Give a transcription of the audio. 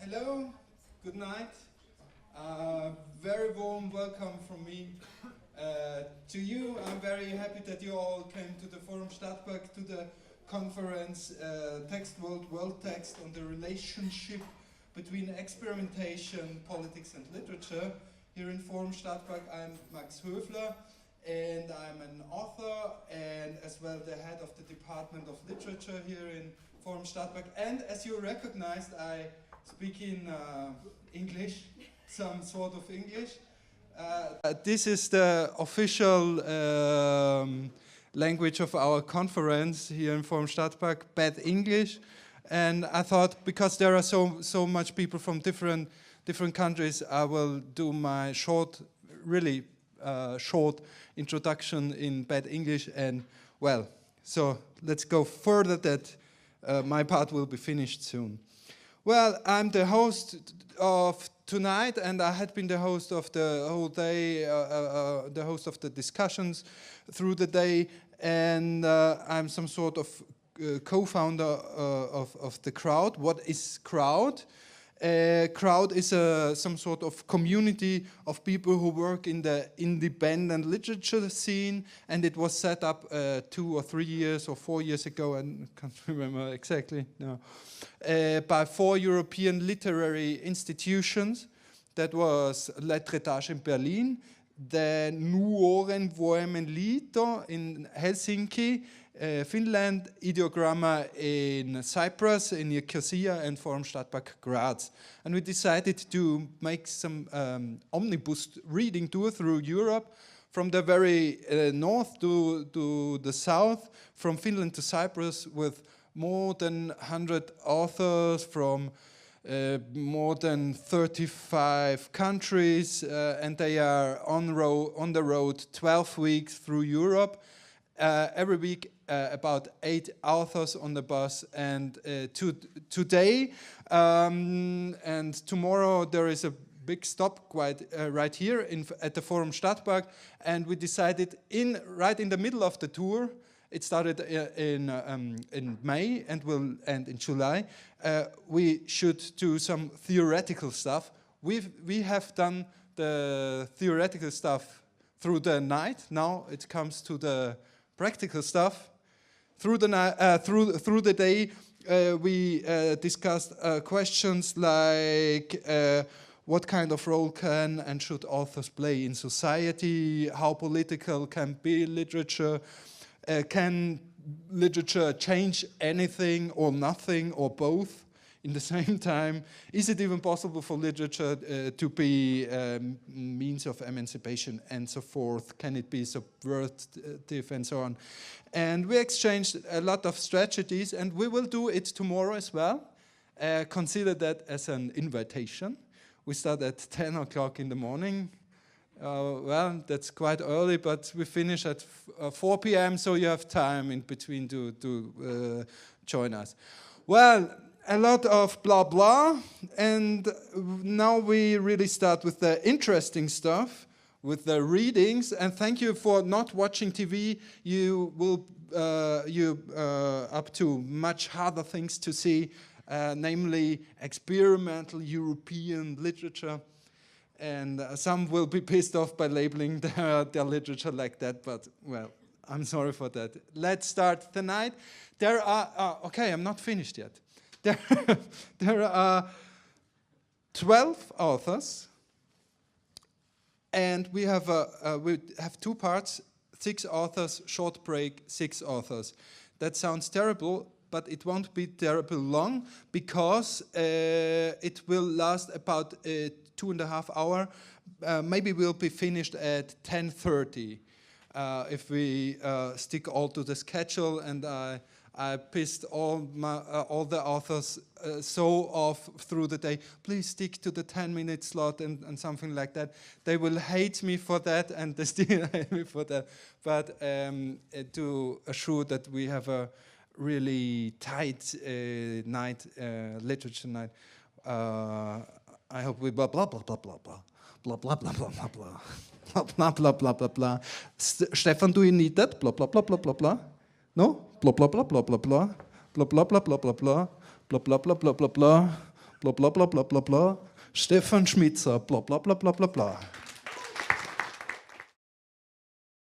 Hello, good night. Very warm welcome from me to you. I'm very happy that you all came to the Forum Stadtpark, to the conference Text World Text on the relationship between experimentation, politics and literature. Here in Forum Stadtpark I'm Max Höfler and I'm an author and as well the head of the Department of Literature here in Forum Stadtpark. And as you recognized, I speak in English, some sort of English. This is the official language of our conference here in Forum Stadtpark, Bad English. And I thought, because there are so much people from different countries, I will do my really short introduction in Bad English. And well, so let's go further. That my part will be finished soon. Well, I'm the host of tonight, and I had been the host of the whole day, the host of the discussions through the day, and I'm some sort of co-founder of the Crowd. What is Crowd? Crowd is some sort of community of people who work in the independent literature scene, and it was set up 2 or 3 years or 4 years ago, I can't remember exactly now, by 4 European literary institutions. That was Lettrétage in Berlin, the Nuoren Voiman Liitto in Helsinki, Finland, Ideogramma in Cyprus, in Nikosia, and Forum Stadtpark Graz. And we decided to make some omnibus reading tour through Europe, from the very north to the south, from Finland to Cyprus, with more than 100 authors from more than 35 countries, and they are on the road 12 weeks through Europe. Every week about 8 authors on the bus, and today and tomorrow there is a big stop right here at the Forum Stadtpark, and we decided right in the middle of the tour. It started in May and will end in July. We should do some theoretical stuff. We have done the theoretical stuff through the night. Now it comes to the practical stuff. Through the day, we discussed questions like what kind of role can and should authors play in society? How political can be literature? Can literature change anything or nothing or both in the same time? Is it even possible for literature to be means of emancipation and so forth? Can it be subversive and so on? And we exchanged a lot of strategies, and we will do it tomorrow as well. Consider that as an invitation. We start at 10 o'clock in the morning. Well, that's quite early, but we finish at 4 p.m., so you have time in between to join us. Well, a lot of blah blah, and now we really start with the interesting stuff, with the readings. And thank you for not watching TV. You will up to much harder things to see, namely experimental European literature. And some will be pissed off by labeling their literature like that, but well, I'm sorry for that. Let's start tonight. There are, okay, I'm not finished yet. There are 12 authors, and we have 2 parts, 6 authors, short break, 6 authors. That sounds terrible, but it won't be terrible long, because it will last about 2.5 hours. Maybe we'll be finished at 10:30 if we stick all to the schedule. And I pissed all the authors so off through the day. Please stick to the 10-minute slot and something like that. They will hate me for that, and they still hate me for that. But to assure that we have a really tight night, literature night. I hope we blah blah blah blah blah blah blah blah blah blah blah blah blah blah blah blah blah. Stefan, do you need that? Blah blah blah blah blah blah. No? Blah blah blah blah blah blah blah blah blah blah blah blah blah blah blah blah blah blah blah blah blah blah blah blah blah, Stefan Schmitzer, blah blah blah blah blah blah.